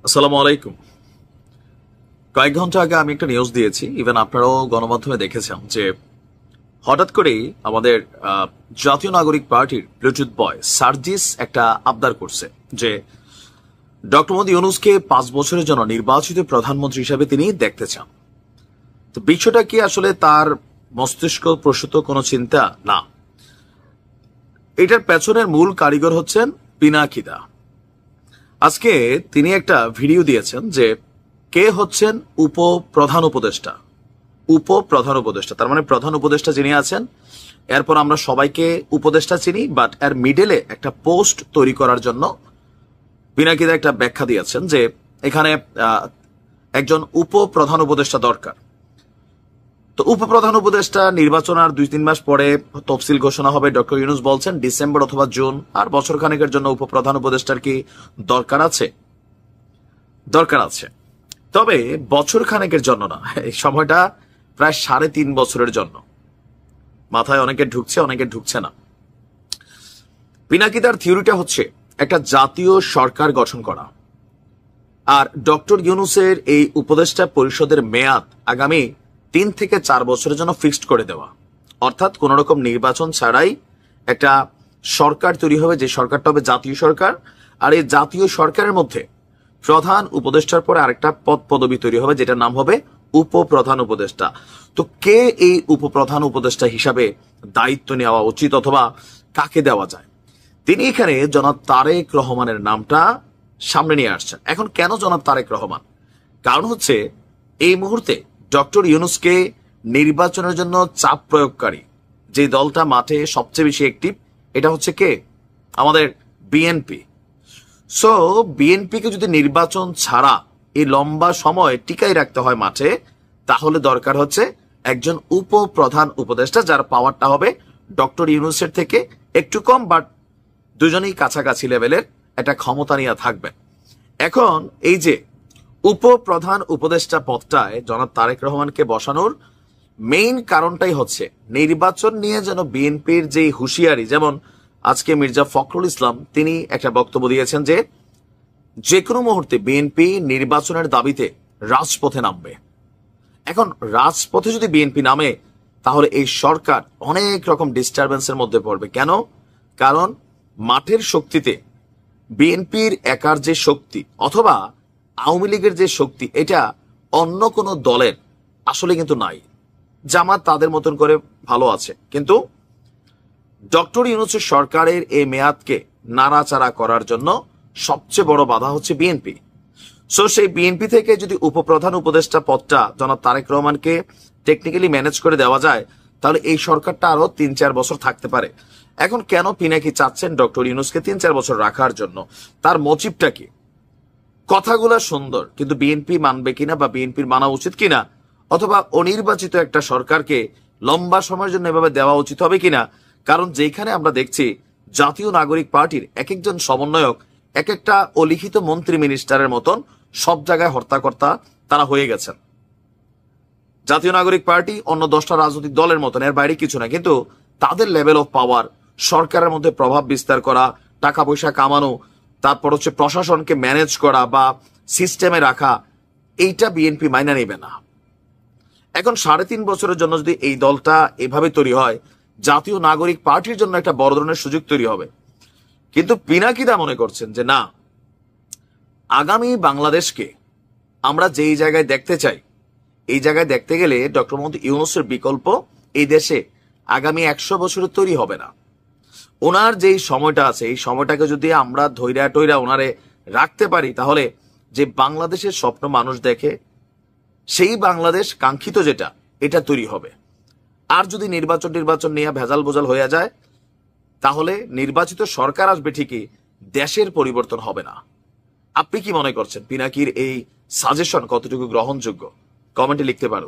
আসসালামু আলাইকুম। কয়েক ঘন্টা আগে আমি একটা নিউজ দিয়েছি, ইভেন আপনারাও গণমাধ্যমে দেখেছেন যে হঠাৎ করেই আমাদের জাতীয় নাগরিক পার্টির ব্লুটুথ বয় সার্জিস একটা আবদার করছে যে ডক্টর মোহাম্মদ ইউনূসকে 5 বছরের জন্য নির্বাচিত প্রধানমন্ত্রী হিসেবে তিনি দেখতে চান। তো বিষয়টা কি আসলে তার মস্তিষ্ক প্রসূত কোনো চিন্তা না, এটার পেছনের মূল কারিগর হচ্ছেন পিনাকিদা। আজকে তিনি একটা ভিডিও দিয়েছেন যে কে হচ্ছেন উপপ্রধান উপদেষ্টা। তার মানে প্রধান উপদেষ্টা যিনি আছেন, এরপর আমরা সবাইকে উপদেষ্টা চিনি, বাট এর মিডলে একটা পোস্ট তৈরি করার জন্য পিনাকিদা একটা ব্যাখ্যা দিয়েছেন যে এখানে একজন উপপ্রধান উপদেষ্টা দরকার। তো উপপ্রধান উপদেষ্টা নির্বাচন আর 2-3 মাস পরে তফসিল ঘোষণা হবে। ডক্টর ইউনূস বলছেন ডিসেম্বর অথবা জুন, আর বছর খানেকের জন্য উপপ্রধান উপদেষ্টার কি দরকার আছে? দরকার আছে, তবে বছর খানেকের জন্য না, এই সময়টা প্রায় 3.5 বছরের জন্য। মাথায় অনেকে ঢুকছে, অনেকে ঢুকছে না। পিনাকিদার থিওরিটা হচ্ছে একটা জাতীয় সরকার গঠন করা, আর ডক্টর ইউনূসের এই উপদেষ্টা পরিষদের মেয়াদ আগামী 3 থেকে 4 বছরের জন্য ফিক্সড করে দেওয়া। অর্থাৎ কোন রকম নির্বাচন ছাড়াই একটা সরকার তৈরি হবে, যে সরকারটা হবে জাতীয় সরকার। আর এই জাতীয় সরকারের মধ্যে প্রধান উপদেষ্টার পরে আরেকটা পদ পদবি তৈরি হবে, যেটার নাম হবে উপপ্রধান উপদেষ্টা। তো কে এই উপপ্রধান উপদেষ্টা হিসাবে দায়িত্ব নেওয়া উচিত, অথবা কাকে দেওয়া যায়? তিনি এখানে জনাব তারেক রহমানের নামটা সামনে নিয়ে আসছেন। এখন কেন জনাব তারেক রহমান? কারণ হচ্ছে এই মুহূর্তে ডক্টর ইউনূসকে নির্বাচনের জন্য চাপ প্রয়োগকারী যে দলটা মাঠে সবচেয়ে বেশি অ্যাক্টিভ, এটা হচ্ছে কে? আমাদের বিএনপি। সো বিএনপিকে যদি নির্বাচন ছাড়া এই লম্বা সময় টিকাই রাখতে হয় মাঠে, তাহলে দরকার হচ্ছে একজন উপপ্রধান উপদেষ্টা, যার পাওয়ারটা হবে ডক্টর ইউনূসের থেকে একটু কম, বাট দুজনেই কাছাকাছি লেভেলের একটা ক্ষমতা নিয়ে থাকবেন। এখন এই যে উপপ্রধান উপদেষ্টা পদটায় জনাব তারেক রহমানকে বসানোর মেইন কারণটাই হচ্ছে নির্বাচন নিয়ে যেন বিএনপির যে হুঁশিয়ারি, যেমন আজকে মির্জা ফখরুল ইসলাম তিনি একটা বক্তব্য দিয়েছেন যে কোনো মুহূর্তে বিএনপি নির্বাচনের দাবিতে রাজপথে নামবে। এখন রাজপথে যদি বিএনপি নামে, তাহলে এই সরকার অনেক রকম ডিস্টারবেন্সের মধ্যে পড়বে। কেন? কারণ মাঠের শক্তিতে বিএনপির একার যে শক্তি অথবা আওয়ামী লীগের যে শক্তি, এটা অন্য কোনো দলের আসলে কিন্তু নাই। জামাত তাদের মতন করে ভালো আছে, কিন্তু ডক্টর ইউনূসের সরকারের এই মেয়াদকে নাড়াচাড়া করার জন্য সবচেয়ে বড় বাধা হচ্ছে বিএনপি। সো সেই বিএনপি থেকে যদি উপপ্রধান উপদেষ্টা পদটা জনাব তারেক রহমানকে টেকনিক্যালি ম্যানেজ করে দেওয়া যায়, তাহলে এই সরকারটা আরো 3-4 বছর থাকতে পারে। এখন কেন পিনাকি চাচ্ছেন ডক্টর ইউনূসকে 3-4 বছর রাখার জন্য? তার মোটিভটা কি? কথাগুলো সুন্দর, কিন্তু বিএনপি মানবে কিনা বা বিএনপির মানা উচিত কিনা, অথবা অনির্বাচিত একটা সরকারকে লম্বা সময়ের জন্য এভাবে দেওয়া উচিত হবে কিনা? কারণ যেখানে আমরা দেখছি জাতীয় নাগরিক পার্টির এক একজন সমন্বয়ক এক একটা অলিখিত মন্ত্রী মিনিস্টারের মতন সব জায়গায় হর্তাকর্তা তারা হয়ে গেছেন। জাতীয় নাগরিক পার্টি অন্য 10টা রাজনৈতিক দলের মতন, এর বাইরে কিছু না, কিন্তু তাদের লেভেল অফ পাওয়ার, সরকারের মধ্যে প্রভাব বিস্তার করা, টাকা পয়সা কামানো, তারপর হচ্ছে প্রশাসনকে ম্যানেজ করা বা সিস্টেমে রাখা, এইটা বিএনপি মাইনা নেবে না। এখন 3.5 বছরের জন্য যদি এই দলটা এভাবে তৈরি হয়, জাতীয় নাগরিক পার্টির জন্য একটা বড় ধরনের সুযোগ তৈরি হবে। কিন্তু পিনাকিদা মনে করছেন যে না, আগামী বাংলাদেশকে আমরা যেই জায়গায় দেখতে চাই, এই জায়গায় দেখতে গেলে ডক্টর মোহাম্মদ ইউনূসের বিকল্প এই দেশে আগামী 100 বছরে তৈরি হবে না। ওনার যেই সময়টা আছে, এই সময়টাকে যদি আমরা ধৈর্য ওনারে রাখতে পারি, তাহলে যে বাংলাদেশের স্বপ্ন মানুষ দেখে, সেই বাংলাদেশ কাঙ্ক্ষিত যেটা, এটা তৈরি হবে। আর যদি নির্বাচন নিয়ে ভেজাল বোজাল হয়ে যায়, তাহলে নির্বাচিত সরকার আসবে ঠিকই, দেশের পরিবর্তন হবে না। আপনি কি মনে করছেন? পিনাকির এই সাজেশন কতটুকু গ্রহণযোগ্য? কমেন্টে লিখতে পারো।